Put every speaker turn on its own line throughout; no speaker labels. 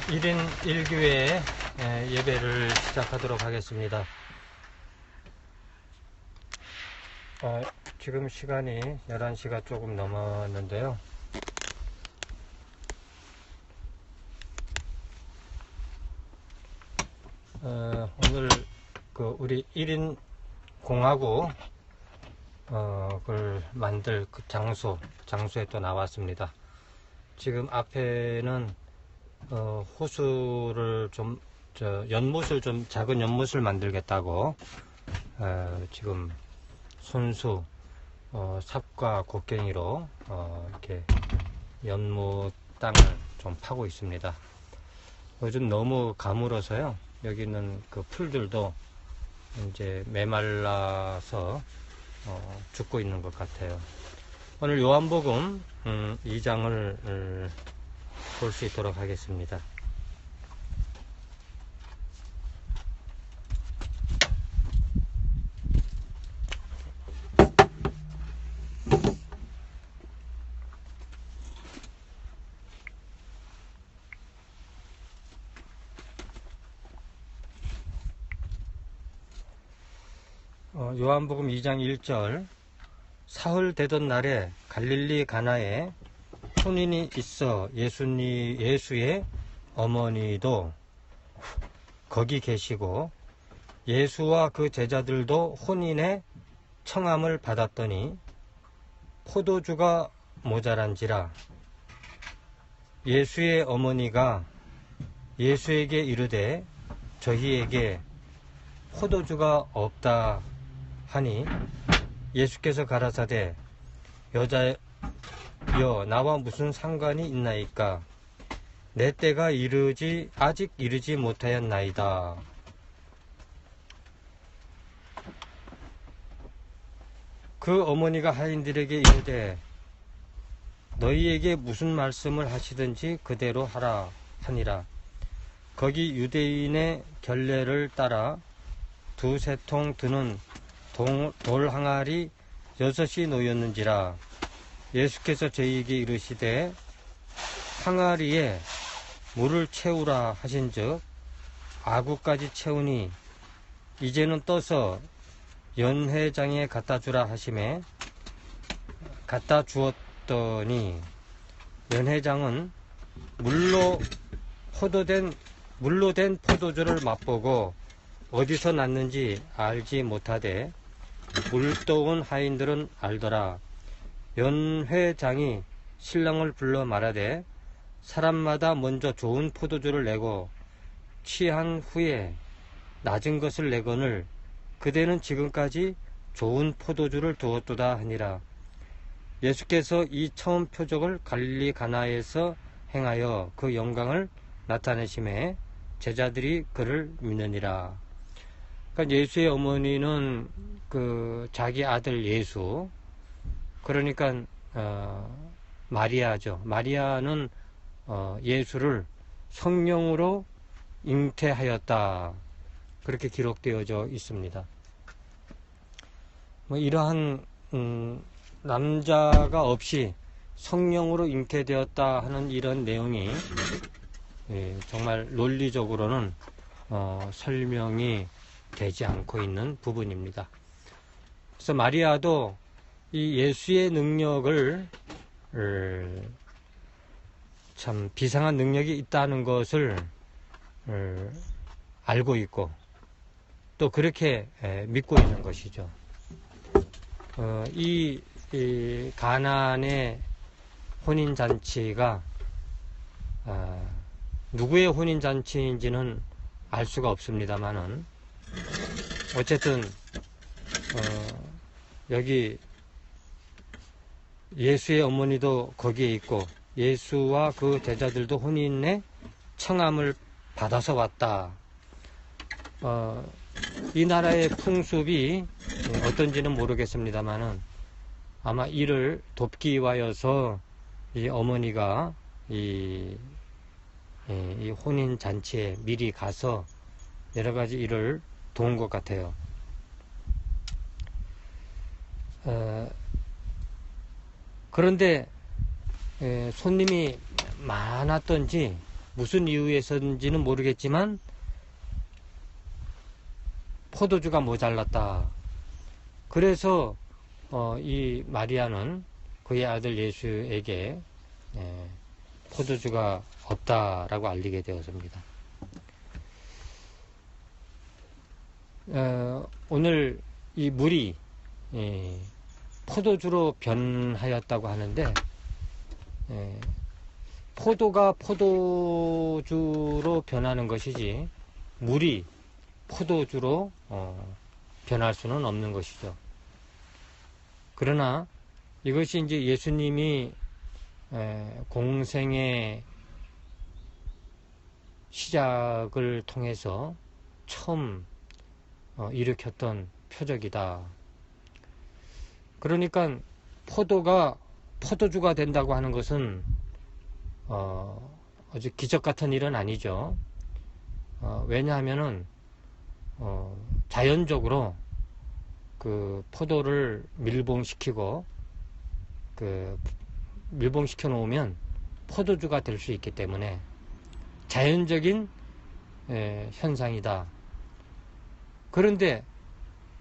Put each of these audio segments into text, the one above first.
1인 1교회 예배를 시작하도록 하겠습니다. 지금 시간이 11시가 조금 넘었는데요. 오늘 우리 1인 공화국 그걸 만들 그 장소에 또 나왔습니다. 지금 앞에는 호수를 좀 연못을 좀 작은 연못을 만들겠다고 지금 손수 삽과 곡괭이로 이렇게 연못 땅을 좀 파고 있습니다. 요즘 너무 가물어서요. 여기 있는 그 풀들도 이제 메말라서 죽고 있는 것 같아요. 오늘 요한복음 2장을 볼 수 있도록 하겠습니다. 요한복음 2장 1절 사흘 되던 날에 갈릴리 가나에 혼인이 있어 예수의 어머니도 거기 계시고 예수와 그 제자들도 혼인의 청함을 받았더니 포도주가 모자란지라. 예수의 어머니가 예수에게 이르되 저희에게 포도주가 없다 하니 예수께서 가라사대 여자여 나와 무슨 상관이 있나이까 내 때가 아직 이르지 못하였나이다. 그 어머니가 하인들에게 이르되 너희에게 무슨 말씀을 하시든지 그대로 하라 하니라. 거기 유대인의 결례를 따라 두세 통 드는 돌 항아리 6이 놓였는지라. 예수께서 저희에게 이르시되 항아리에 물을 채우라 하신즉 아구까지 채우니 이제는 떠서 연회장에 갖다 주라 하심에 갖다 주었더니 연회장은 물로 된 포도주를 맛보고 어디서 났는지 알지 못하되 물떠온 하인들은 알더라. 연회장이 신랑을 불러 말하되 사람마다 먼저 좋은 포도주를 내고 취한 후에 낮은 것을 내거늘 그대는 지금까지 좋은 포도주를 두었도다 하니라. 예수께서 이 처음 표적을 갈릴리 가나에서 행하여 그 영광을 나타내심에 제자들이 그를 믿느니라. 그러니까 예수의 어머니는 그 자기 아들 예수, 그러니까 마리아죠. 마리아는 예수를 성령으로 잉태하였다, 그렇게 기록되어져 있습니다. 이러한 남자가 없이 성령으로 잉태되었다 하는 이런 내용이 정말 논리적으로는 설명이 되지 않고 있는 부분입니다. 그래서 마리아도 이 예수의 능력을 참 비상한 능력이 있다는 것을 알고 있고 또 그렇게 믿고 있는 것이죠. 이 가나안의 혼인잔치가 누구의 혼인잔치인지는 알 수가 없습니다만은 어쨌든 여기 예수의 어머니도 거기에 있고 예수와 그 제자들도 혼인의 청함을 받아서 왔다. 이 나라의 풍습이 어떤지는 모르겠습니다만은 아마 이를 돕기 위하여서 이 어머니가 이 혼인 잔치에 미리 가서 여러 가지 일을 도운 것 같아요. 그런데 손님이 많았던지 무슨 이유에서인지는 모르겠지만 포도주가 모자랐다. 그래서 이 마리아는 그의 아들 예수에게 포도주가 없다라고 알리게 되었습니다. 오늘 이 물이 포도주로 변하였다고 하는데, 포도가 포도주로 변하는 것이지 물이 포도주로 변할 수는 없는 것이죠. 그러나 이것이 이제 예수님이 공생의 시작을 통해서 처음 일으켰던 표적이다. 그러니까 포도가 포도주가 된다고 하는 것은 아주 기적 같은 일은 아니죠. 왜냐하면은 자연적으로 그 포도를 밀봉시키고 밀봉시켜 놓으면 포도주가 될 수 있기 때문에 자연적인 현상이다. 그런데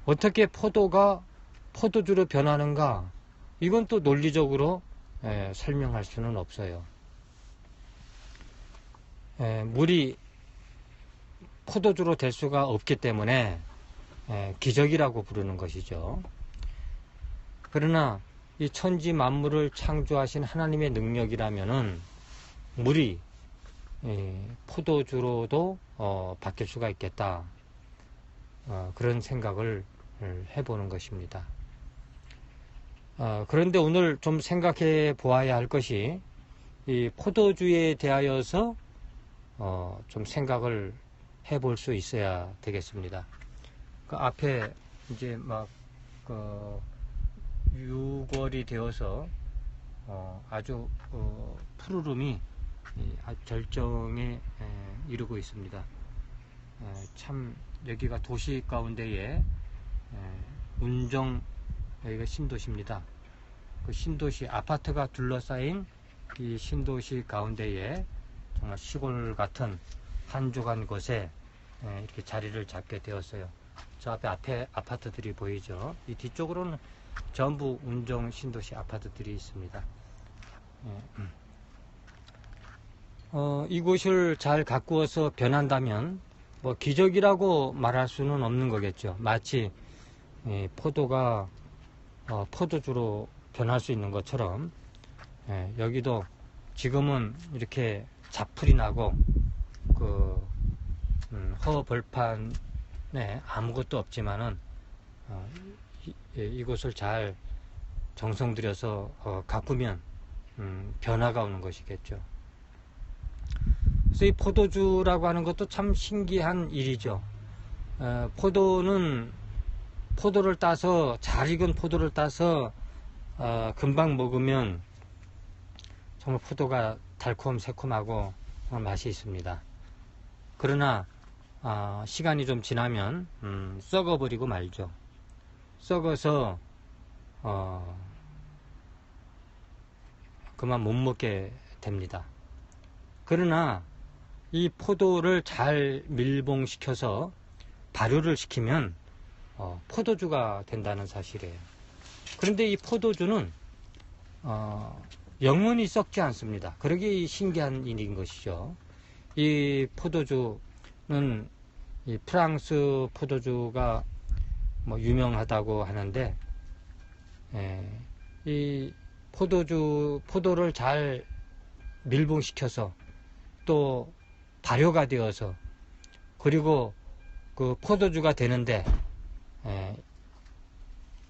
어떻게 포도가 포도주로 변하는가? 이건 또 논리적으로 설명할 수는 없어요. 물이 포도주로 될 수가 없기 때문에 기적이라고 부르는 것이죠. 그러나 이 천지 만물을 창조하신 하나님의 능력이라면은 물이 포도주로도 바뀔 수가 있겠다. 그런 생각을 해보는 것입니다. 그런데 오늘 좀 생각해 보아야 할 것이 이 포도주에 대하여서 좀 생각을 해볼 수 있어야 되겠습니다. 그 앞에 이제 막 6월이 되어서 아주 푸르름이 절정에 이르고 있습니다. 참 여기가 도시 가운데에 운정, 여기가 신도시입니다. 그 신도시 아파트가 둘러싸인 이 신도시 가운데에 정말 시골 같은 한적한 곳에 이렇게 자리를 잡게 되었어요. 저 앞에 아파트들이 보이죠. 이 뒤쪽으로는 전부 운정 신도시 아파트들이 있습니다. 이곳을 잘 가꾸어서 변한다면 뭐 기적이라고 말할 수는 없는 거겠죠. 마치 포도가 포도주로 변할 수 있는 것처럼 여기도 지금은 이렇게 잡풀이 나고 허벌판에 아무것도 없지만은 이곳을 잘 정성 들여서 가꾸면 변화가 오는 것이겠죠. 그래서 이 포도주라고 하는 것도 참 신기한 일이죠. 포도를 따서, 잘 익은 포도를 따서 금방 먹으면 정말 포도가 달콤 새콤하고 맛이 있습니다. 그러나 시간이 좀 지나면 썩어버리고 말죠. 썩어서 그만 못 먹게 됩니다. 그러나 이 포도를 잘 밀봉시켜서 발효를 시키면 포도주가 된다는 사실이에요. 그런데 이 포도주는 영원히 썩지 않습니다. 그러기 신기한 일인 것이죠. 이 포도주는 이 프랑스 포도주가 뭐 유명하다고 하는데, 이 포도를 잘 밀봉시켜서 또 발효가 되어서 그리고 그 포도주가 되는데,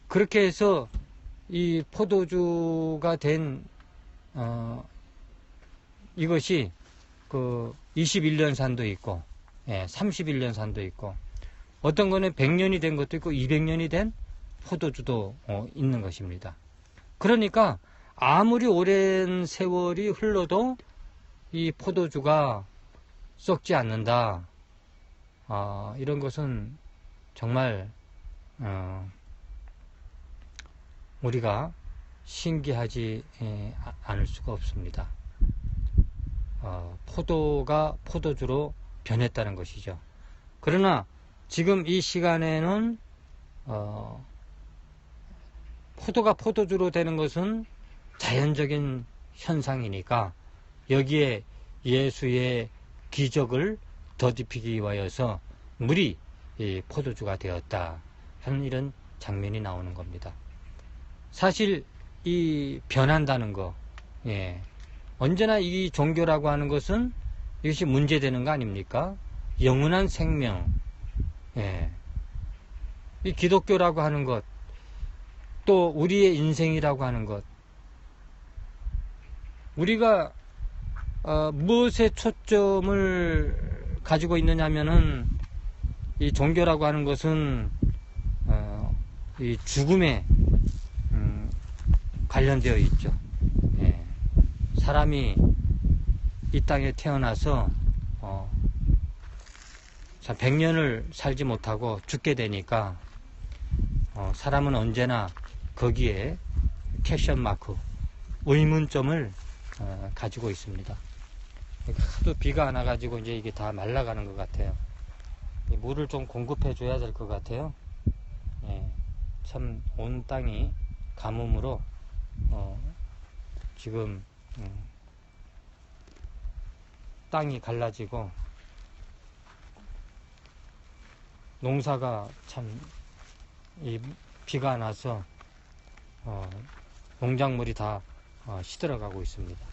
그렇게 해서 이 포도주가 된 이것이 그 21년산도 있고 31년산도 있고 어떤 거는 100년이 된 것도 있고 200년이 된 포도주도 있는 것입니다. 그러니까 아무리 오랜 세월이 흘러도 이 포도주가 썩지 않는다. 이런 것은 정말 우리가 신기하지 않을 수가 없습니다. 포도가 포도주로 변했다는 것이죠. 그러나 지금 이 시간에는 포도가 포도주로 되는 것은 자연적인 현상이니까 여기에 예수의 기적을 더딥히기 위하여서 물이 포도주가 되었다 하는 이런 장면이 나오는 겁니다. 사실 이 변한다는 거, 언제나 이 종교라고 하는 것은 이것이 문제되는 거 아닙니까? 영원한 생명, 이 기독교라고 하는 것, 또 우리의 인생이라고 하는 것, 우리가 무엇에 초점을 가지고 있느냐면은 이 종교라고 하는 것은 이 죽음에 관련되어 있죠. 사람이 이 땅에 태어나서 100년을 살지 못하고 죽게 되니까 사람은 언제나 거기에 퀘션 마크, 의문점을 가지고 있습니다. 하도 비가 안 와가지고 이제 이게 다 말라가는 것 같아요. 물을 좀 공급해 줘야 될 것 같아요. 참 온 땅이 가뭄으로 지금 땅이 갈라지고 농사가 참 이 비가 안 와서 농작물이 다 시들어가고 있습니다.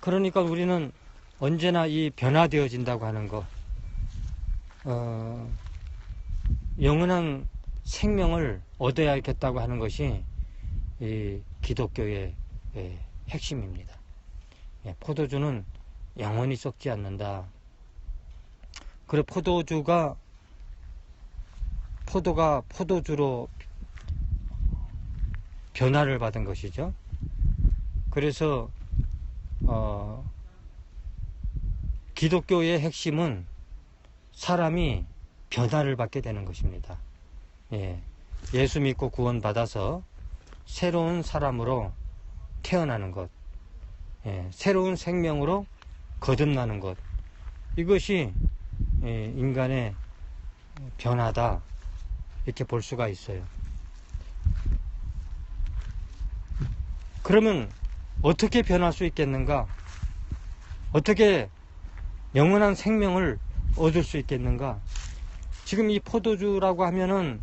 그러니까 우리는 언제나 이 변화되어진다고 하는 거, 영원한 생명을 얻어야겠다고 하는 것이 이 기독교의 핵심입니다. 포도주는 영원히 썩지 않는다. 그래 포도가 포도주로 변화를 받은 것이죠. 그래서 기독교의 핵심은 사람이 변화를 받게 되는 것입니다. 예수 믿고 구원받아서 새로운 사람으로 태어나는 것, 새로운 생명으로 거듭나는 것, 이것이 인간의 변화다 이렇게 볼 수가 있어요. 그러면 어떻게 변할 수 있겠는가? 어떻게 영원한 생명을 얻을 수 있겠는가? 지금 이 포도주라고 하면은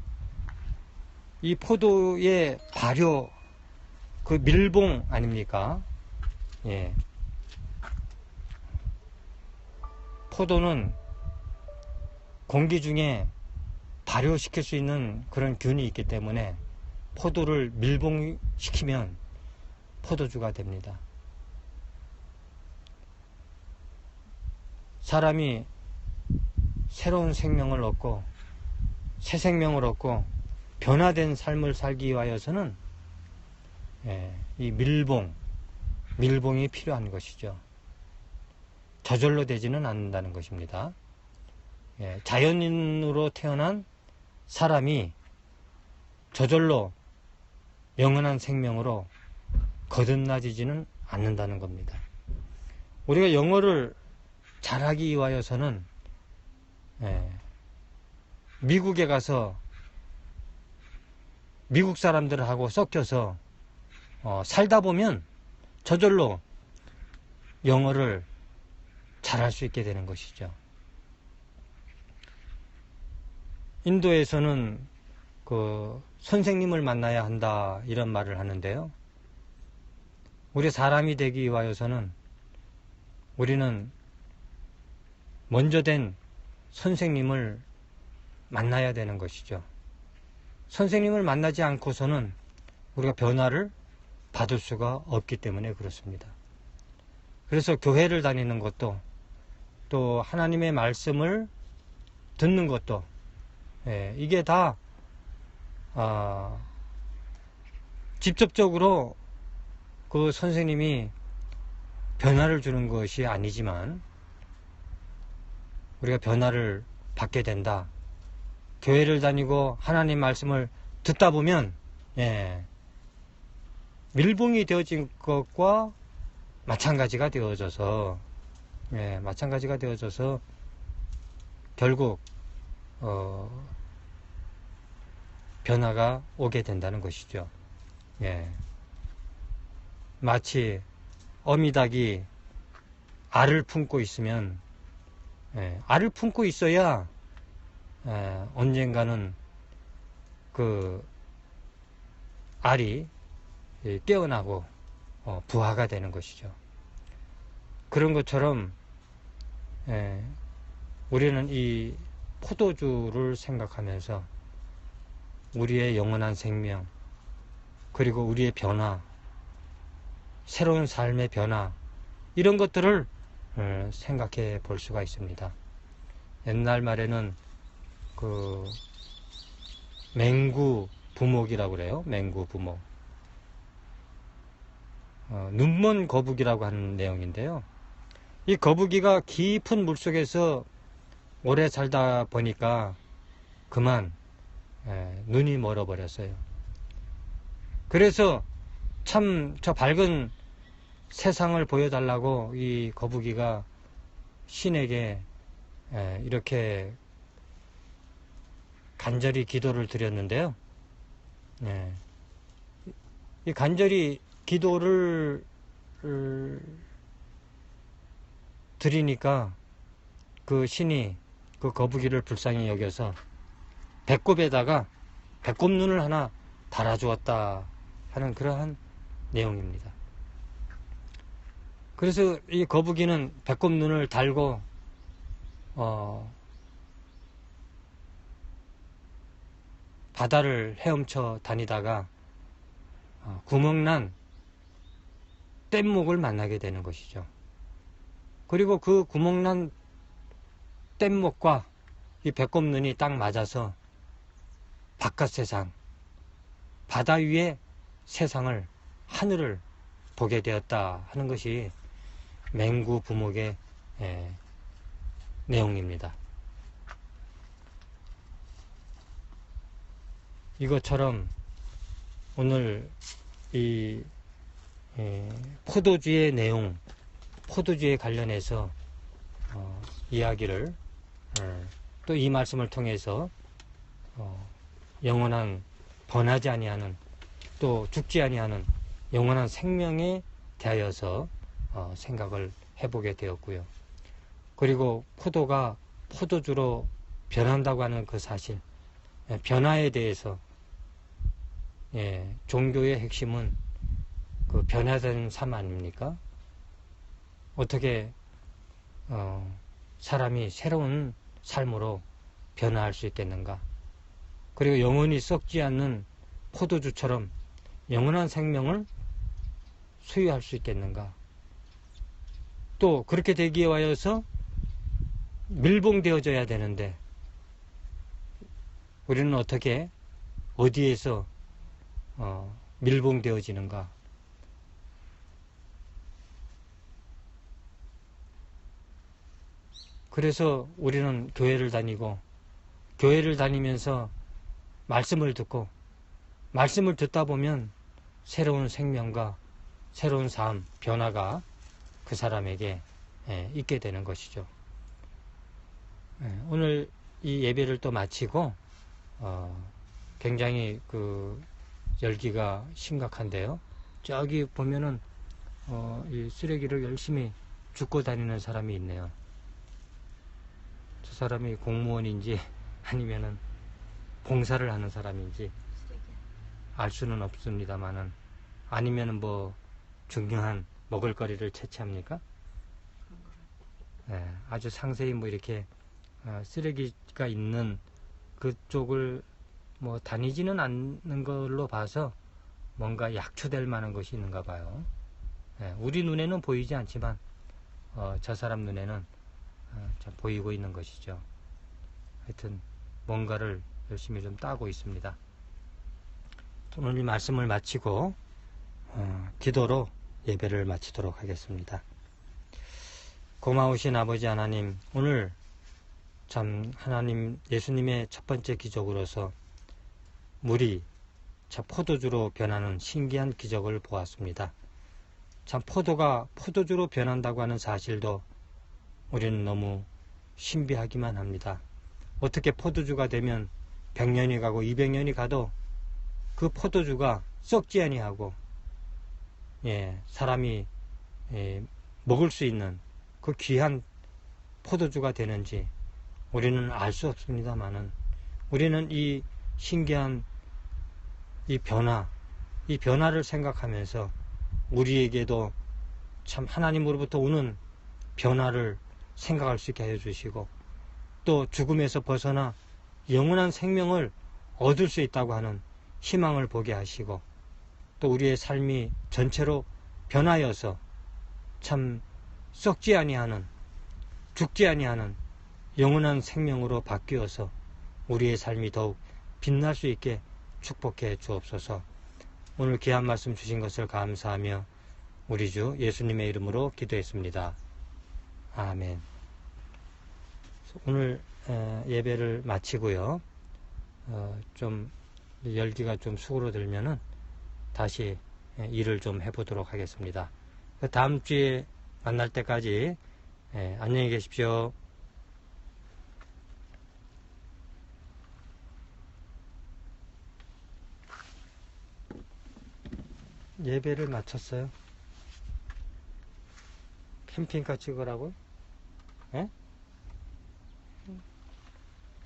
이 포도의 발효, 그 밀봉 아닙니까? 포도는 공기 중에 발효시킬 수 있는 그런 균이 있기 때문에 포도를 밀봉시키면 포도주가 됩니다. 사람이 새로운 생명을 얻고 새 생명을 얻고 변화된 삶을 살기 위하여서는 이 밀봉이 필요한 것이죠. 저절로 되지는 않는다는 것입니다. 자연인으로 태어난 사람이 저절로 영원한 생명으로 거듭나지지는 않는다는 겁니다. 우리가 영어를 잘하기 위하여서는 미국에 가서 미국 사람들하고 섞여서 살다 보면 저절로 영어를 잘할 수 있게 되는 것이죠. 인도에서는 그 선생님을 만나야 한다 이런 말을 하는데요. 우리 사람이 되기 위하여서는 우리는 먼저 된 선생님을 만나야 되는 것이죠. 선생님을 만나지 않고서는 우리가 변화를 받을 수가 없기 때문에 그렇습니다. 그래서 교회를 다니는 것도 또 하나님의 말씀을 듣는 것도 이게 다 직접적으로 그 선생님이 변화를 주는 것이 아니지만 우리가 변화를 받게 된다. 교회를 다니고 하나님 말씀을 듣다 보면 밀봉이 되어진 것과 마찬가지가 되어져서, 마찬가지가 되어져서 결국 변화가 오게 된다는 것이죠. 마치 어미닭이 알을 품고 있으면, 알을 품고 있어야 언젠가는 그 알이 깨어나고 부화가 되는 것이죠. 그런 것처럼 우리는 이 포도주를 생각하면서 우리의 영원한 생명, 그리고 우리의 변화, 새로운 삶의 변화, 이런 것들을 생각해 볼 수가 있습니다. 옛날 말에는 그 맹구 부목이라고 그래요. 맹구 부목. 눈먼 거북이라고 하는 내용인데요. 이 거북이가 깊은 물속에서 오래 살다 보니까 그만 눈이 멀어버렸어요. 그래서 참 저 밝은 세상을 보여달라고 이 거북이가 신에게 이렇게 간절히 기도를 드렸는데요. 이 간절히 기도를 드리니까 그 신이 그 거북이를 불쌍히 여겨서 배꼽에다가 배꼽눈을 하나 달아주었다 하는 그러한 내용입니다. 그래서 이 거북이는 배꼽눈을 달고 바다를 헤엄쳐 다니다가 구멍난 뗏목을 만나게 되는 것이죠. 그리고 그 구멍난 뗏목과 이 배꼽눈이 딱 맞아서 바깥 세상, 바다 위의 세상을, 하늘을 보게 되었다 하는 것이 맹구 부목의 내용입니다. 이것처럼 오늘 이 포도주의 내용, 포도주에 관련해서 이야기를 또 이 말씀을 통해서 영원한 번하지 아니하는, 또 죽지 아니하는 영원한 생명에 대하여서 생각을 해보게 되었고요. 그리고 포도가 포도주로 변한다고 하는 그 사실, 변화에 대해서 종교의 핵심은 그 변화된 삶 아닙니까? 어떻게 사람이 새로운 삶으로 변화할 수 있겠는가? 그리고 영원히 썩지 않는 포도주처럼 영원한 생명을 소유할 수 있겠는가? 또 그렇게 되기 위하여서 밀봉되어져야 되는데 우리는 어떻게, 어디에서 밀봉되어지는가? 그래서 우리는 교회를 다니고, 교회를 다니면서 말씀을 듣고, 말씀을 듣다 보면 새로운 생명과 새로운 삶, 변화가 그 사람에게 있게 되는 것이죠. 오늘 이 예배를 또 마치고 굉장히 그 열기가 심각한데요. 저기 보면은 이 쓰레기를 열심히 줍고 다니는 사람이 있네요. 저 사람이 공무원인지 아니면은 봉사를 하는 사람인지 알 수는 없습니다만은, 아니면은 뭐 중요한 먹을거리를 채취합니까? 아주 상세히 뭐 이렇게 쓰레기가 있는 그쪽을 뭐 다니지는 않는 걸로 봐서 뭔가 약초될 만한 것이 있는가 봐요. 우리 눈에는 보이지 않지만 저 사람 눈에는 참 보이고 있는 것이죠. 하여튼 뭔가를 열심히 좀 따고 있습니다. 오늘 이 말씀을 마치고 기도로 예배를 마치도록 하겠습니다. 고마우신 아버지 하나님, 오늘 참 하나님, 예수님의 첫 번째 기적으로서 물이 참 포도주로 변하는 신기한 기적을 보았습니다. 참 포도가 포도주로 변한다고 하는 사실도 우리는 너무 신비하기만 합니다. 어떻게 포도주가 되면 100년이 가고 200년이 가도 그 포도주가 썩지 아니하고 사람이 먹을 수 있는 그 귀한 포도주가 되는지 우리는 알 수 없습니다만은, 우리는 이 신기한 이 변화를 생각하면서 우리에게도 참 하나님으로부터 오는 변화를 생각할 수 있게 해주시고, 또 죽음에서 벗어나 영원한 생명을 얻을 수 있다고 하는 희망을 보게 하시고, 또 우리의 삶이 전체로 변하여서 참 썩지 아니하는, 죽지 아니하는 영원한 생명으로 바뀌어서 우리의 삶이 더욱 빛날 수 있게 축복해 주옵소서. 오늘 귀한 말씀 주신 것을 감사하며 우리 주 예수님의 이름으로 기도했습니다. 아멘. 오늘 예배를 마치고요. 좀 열기가 좀 수그러들면은 다시 일을 좀 해보도록 하겠습니다. 다음 주에 만날 때까지 안녕히 계십시오. 예배를 마쳤어요. 캠핑카 찍으라고?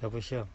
여보시오.